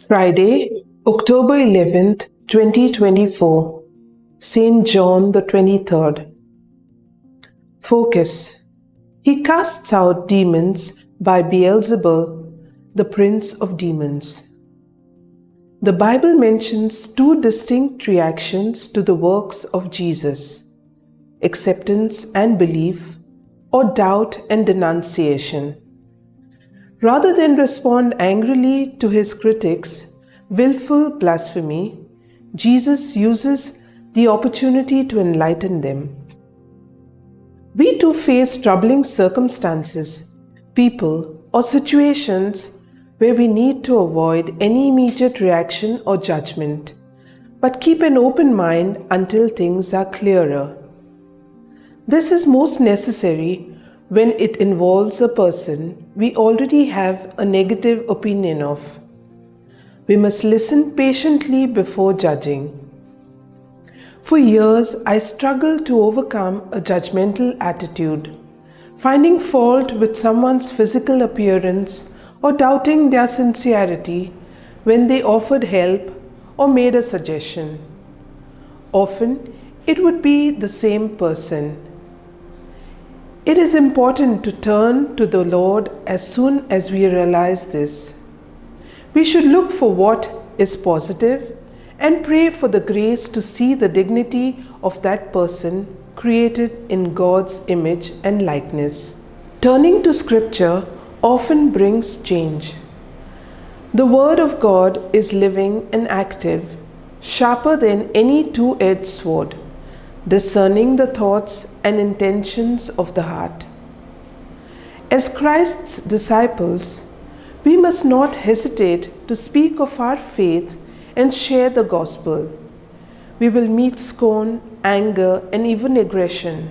Friday, October 11th, 2024, St. John the 23rd. Focus. He casts out demons by Beelzebul, the prince of demons. The Bible mentions two distinct reactions to the works of Jesus: acceptance and belief, or doubt and denunciation. Rather than respond angrily to his critics' willful blasphemy, Jesus uses the opportunity to enlighten them. We too face troubling circumstances, people, or situations where we need to avoid any immediate reaction or judgment, but keep an open mind until things are clearer. This is most necessary when it involves a person we already have a negative opinion of. We must listen patiently before judging. For years, I struggled to overcome a judgmental attitude, finding fault with someone's physical appearance or doubting their sincerity when they offered help or made a suggestion. Often, it would be the same person. It is important to turn to the Lord as soon as we realize this. We should look for what is positive and pray for the grace to see the dignity of that person created in God's image and likeness. Turning to Scripture often brings change. The Word of God is living and active, sharper than any two-edged sword, discerning the thoughts and intentions of the heart. As Christ's disciples, we must not hesitate to speak of our faith and share the gospel. We will meet scorn, anger, and even aggression,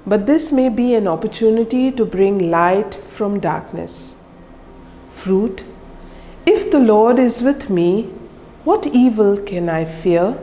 but this may be an opportunity to bring light from darkness. Fruit: if the Lord is with me, what evil can I fear?